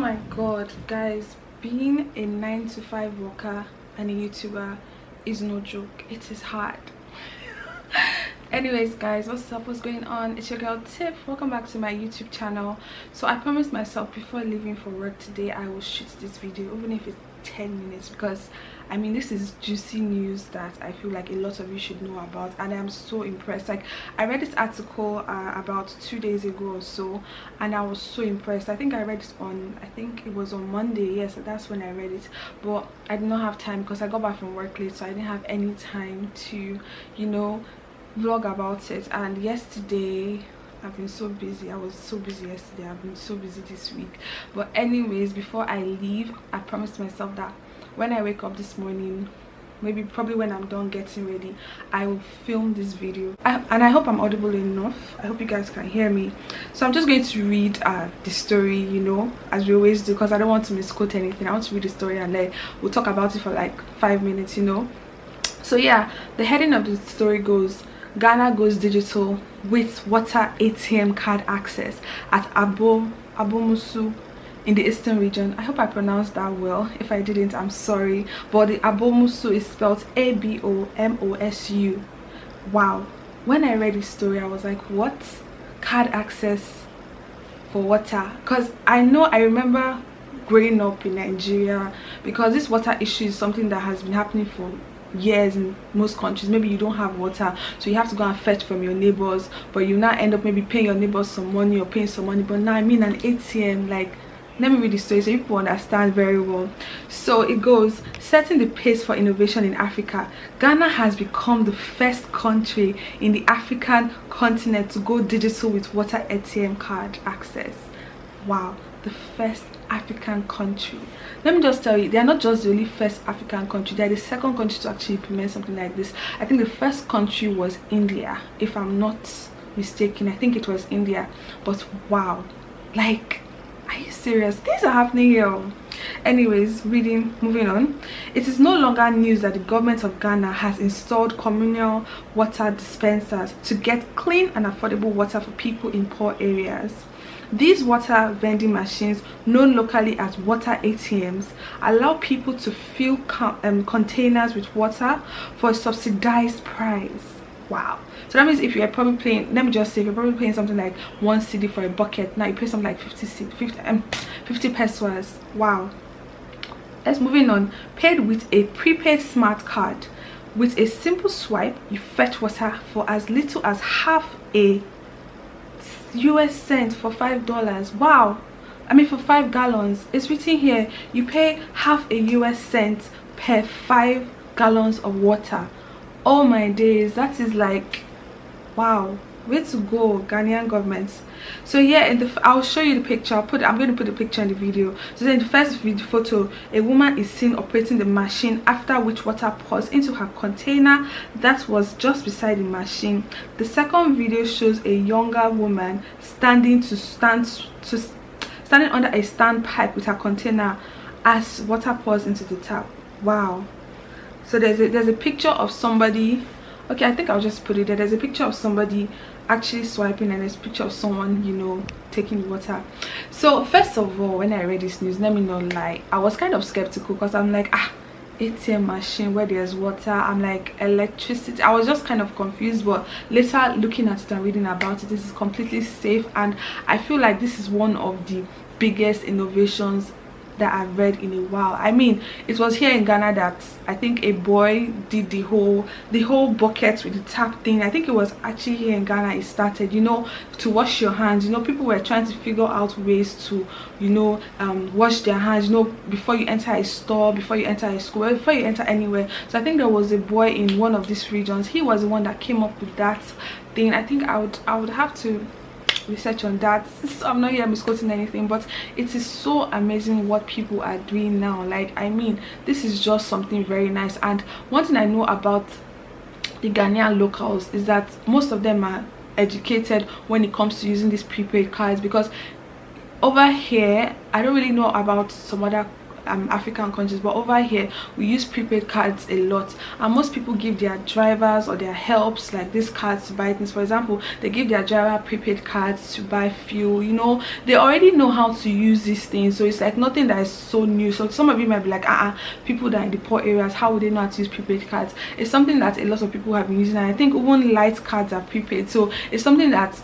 my god, guys, being a 9 to 5 worker and a YouTuber is no joke. It is hard. Anyways, guys, what's up, what's going on? It's your girl Tiff. Welcome back to my YouTube channel. So I promised myself before leaving for work today I will shoot this video, even if it's 10 minutes, because I mean this is juicy news that I feel like a lot of you should know about, and I'm so impressed. Like, I read this article about 2 days ago or so, and I was so impressed. I think I read it on, I think it was on Monday. Yes, that's when I read it, but I did not have time because I got back from work late, so I didn't have any time to, you know, vlog about it. And yesterday I've been so busy. I was so busy yesterday. I've been so busy this week. But anyways, before I leave, I promised myself that when I wake up this morning, probably when I'm done getting ready, I will film this video. And I hope I'm audible enough. I hope you guys can hear me. So I'm just going to read the story, you know, as we always do, because I don't want to misquote anything. I want to read the story and then we'll talk about it for like 5 minutes, you know. So yeah, the heading of the story goes: Ghana goes digital with water ATM card access at Abomusu in the eastern region. I hope I pronounced that well. If I didn't, I'm sorry. But the Abomusu is spelled ABOMOSU. Wow. When I read this story, I was like, what? Card access for water? Because I remember growing up in Nigeria, because this water issue is something that has been happening for years in most countries. Maybe you don't have water, so you have to go and fetch from your neighbors, but you now end up maybe paying your neighbors some money or paying some money. But now I mean an ATM, like, let me read the story so people understand very well. So it goes: setting the pace for innovation in Africa, Ghana has become the first country in the African continent to go digital with water ATM card access. Wow, the first African country. Let me just tell you, they are not just the only first African country, they are the second country to actually implement something like this. I think the first country was India, if I'm not mistaken. I think it was India. But wow, like, are you serious? Things are happening here. Anyways, moving on. It is no longer news that the government of Ghana has installed communal water dispensers to get clean and affordable water for people in poor areas. These water vending machines, known locally as water ATMs, allow people to fill containers with water for a subsidized price. Wow. So that means if you're probably paying, let me just say, if you're probably paying something like 1 cedi for a bucket, now you pay something like 50 pesos. Wow. Let's moving on. Paid with a prepaid smart card. With a simple swipe, you fetch water for as little as half a US cent for $5. Wow. I mean, for 5 gallons. It's written here, you pay half a US cent per 5 gallons of water. Oh my days, that is like, wow, way to go, Ghanaian government. So yeah, I'll show you the picture. I'm going to put the picture in the video. So in the first photo, a woman is seen operating the machine, after which water pours into her container that was just beside the machine. The second video shows a younger woman standing under a standpipe with her container as water pours into the tap. Wow. So there's a picture of somebody. Okay, I think I'll just put it there. There's a picture of somebody actually swiping, and there's a picture of someone, you know, taking the water. So first of all, when I read this news, let me not lie, I was kind of skeptical, because I'm like, ATM machine where there's water, I'm like, electricity. I was just kind of confused, but later looking at it and reading about it, this is completely safe, and I feel like this is one of the biggest innovations that I've read in a while. I mean, it was here in Ghana that I think a boy did the whole bucket with the tap thing. I think it was actually here in Ghana it started, you know, to wash your hands. You know, people were trying to figure out ways to, you know, wash their hands, you know, before you enter a store, before you enter a school, before you enter anywhere. So I think there was a boy in one of these regions. He was the one that came up with that thing. I think I would have to research on that. I'm not here misquoting anything, but it is so amazing what people are doing now. Like, I mean, this is just something very nice. And one thing I know about the Ghanaian locals is that most of them are educated when it comes to using these prepaid cards, because over here I don't really know about some other African countries, but over here we use prepaid cards a lot, and most people give their drivers or their helps like these cards to buy things. For example, they give their driver prepaid cards to buy fuel. You know, they already know how to use these things, so it's like nothing that is so new. So some of you might be like, people that are in the poor areas, how would they know how to use prepaid cards? It's something that a lot of people have been using, and I think even light cards are prepaid, so it's something that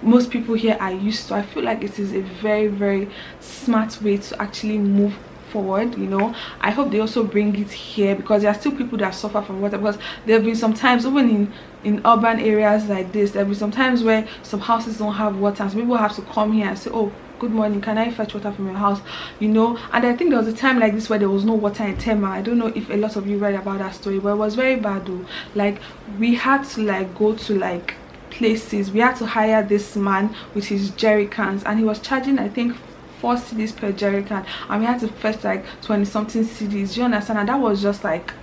most people here are used to. I feel like it is a very, very smart way to actually move forward. You know, I hope they also bring it here, because there are still people that suffer from water, because there have been some times even in urban areas like this, there have been some times where some houses don't have water, and so people have to come here and say, oh, good morning, can I fetch water from your house? You know, and I think there was a time like this where there was no water in Tema. I don't know if a lot of you read about that story, but it was very bad though. Like, we had to like go to like places, we had to hire this man with his jerry cans, and he was charging, I think, 4 cedis per jerry can, and we had to fetch like 20 something cedis. Do you understand? And that was just like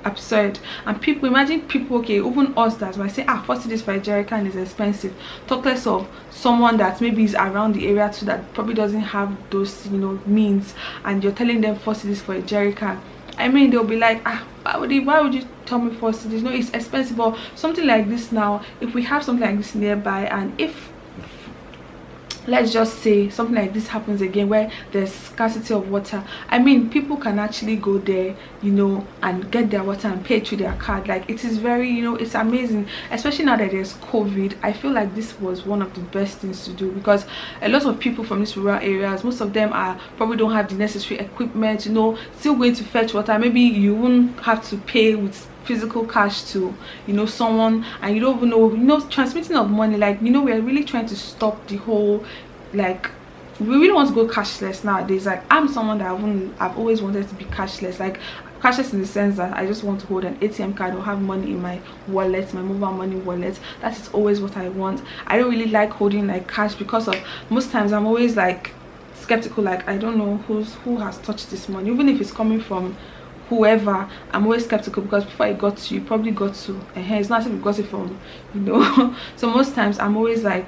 absurd. And people, imagine people, okay, even us that might say 4 cedis for a jerry can is expensive, talk less of someone that maybe is around the area too, that probably doesn't have those, you know, means, and you're telling them 4 cedis for a jerry can. I mean, they'll be like, why would you tell me 4 cedis? No, it's expensive. But something like this now, if we have something like this nearby, and if, let's just say, something like this happens again where there's scarcity of water, I mean, people can actually go there, you know, and get their water and pay through their card. Like, it is very, you know, it's amazing, especially now that there's COVID. I feel like this was one of the best things to do, because a lot of people from these rural areas, most of them are probably don't have the necessary equipment, you know, still going to fetch water. Maybe you won't have to pay with physical cash to, you know, someone, and you don't even know, you know, transmitting of money. Like, you know, we're really trying to stop the whole, like, we really want to go cashless nowadays. Like, I'm someone that I've always wanted to be cashless, like cashless in the sense that I just want to hold an ATM card or have money in my wallet, my mobile money wallet. That is always what I want. I don't really like holding like cash, because of most times I'm always like skeptical, like I don't know who has touched this money, even if it's coming from whoever. I'm always skeptical, because before it got to you, probably got to it's not as if you got it from, you know. So most times I'm always like,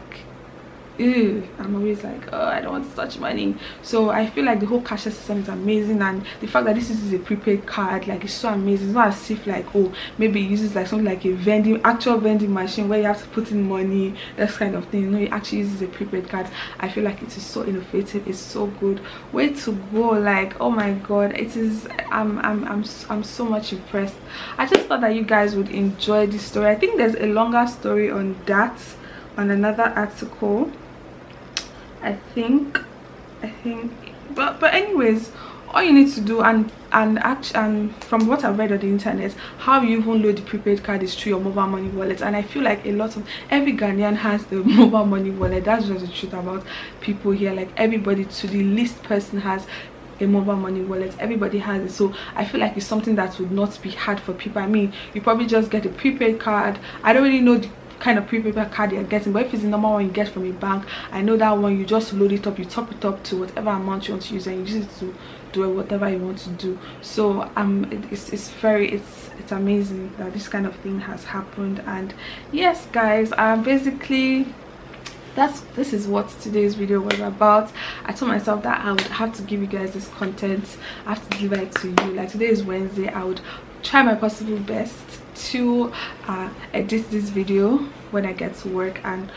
ew, I'm always like, oh, I don't want to touch money. So I feel like the whole cashless system is amazing, and the fact that this is a prepaid card, like, it's so amazing. It's not as if like, oh, maybe it uses like something like a actual vending machine where you have to put in money, that kind of thing. No, it actually uses a prepaid card. I feel like it is so innovative, it's so good. Way to go. Like, oh my god, it is. I'm so much impressed. I just thought that you guys would enjoy this story. I think there's a longer story on that on another article, I think, but anyways, all you need to do, and from what I've read on the internet, how you even load the prepaid card is through your mobile money wallet. And I feel like every Ghanaian has a mobile money wallet. That's just the truth about people here. Like, everybody, to the least person, has a mobile money wallet. Everybody has it. So I feel like it's something that would not be hard for people. I mean, you probably just get a prepaid card. I don't really know the kind of prepaid card you're getting, but if it's the normal one you get from a bank, I know that one, you just load it up, you top it up to whatever amount you want to use, and you use it to do whatever you want to do. So it's amazing that this kind of thing has happened. And yes guys, basically this is what today's video was about. I told myself that I would have to give you guys this content. I have to deliver it to you. Like, today is Wednesday, I would try my possible best to edit this video when I get to work and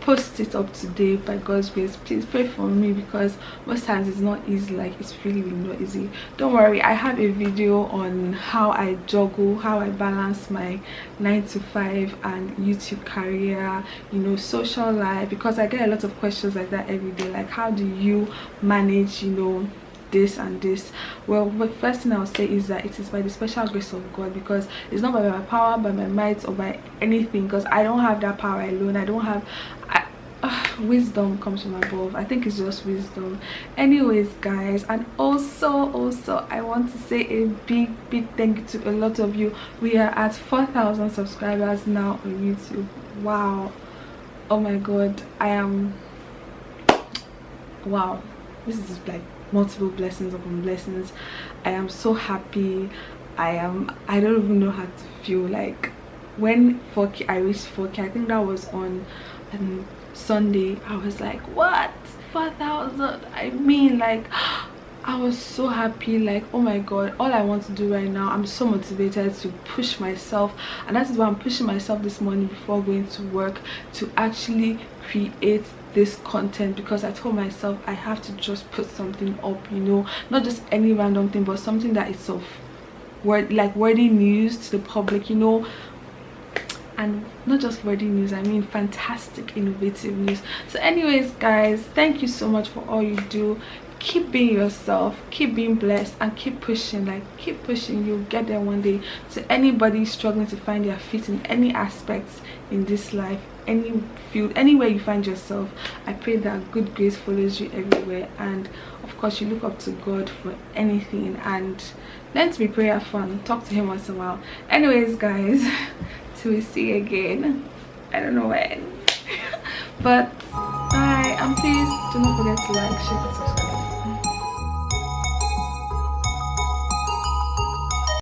post it up today by God's grace. Please pray for me, because most times it's not easy. Like, it's really not easy. Don't worry, I have a video on how I juggle, how I balance my 9 to 5 and YouTube career, you know, social life, because I get a lot of questions like that every day. Like, how do you manage, you know, this and this? Well, the first thing I'll say is that it is by the special grace of God, because it's not by my power, by my might, or by anything, because I don't have that power alone. I don't have wisdom comes from above. I think it's just wisdom. Anyways guys, and also I want to say a big thank you to a lot of you. We are at 4,000 subscribers now on YouTube. Wow, oh my god, wow, this is like multiple blessings upon blessings. I am so happy. I don't even know how to feel. Like, when 4K, I reached 4K, I think that was on Sunday, I was like, what, 4,000? I mean, like, I was so happy, like, oh my god, all I want to do right now, I'm so motivated to push myself, and that is why I'm pushing myself this morning before going to work, to actually create this content, because I told myself I have to just put something up, you know, not just any random thing, but something that is of worthy news to the public, you know. And not just worthy news, I mean fantastic, innovative news. So anyways guys, thank you so much for all you do. Keep being yourself, keep being blessed, and keep pushing. Like, keep pushing, you'll get there one day. To anybody struggling to find their feet in any aspects in this life, any field, anywhere you find yourself, I pray that good grace follows you everywhere, and of course you look up to God for anything, and learn to be prayerful and talk to him once in a while. Anyways guys, till we see again, I don't know when. But bye, and please do not forget to like, share, and subscribe.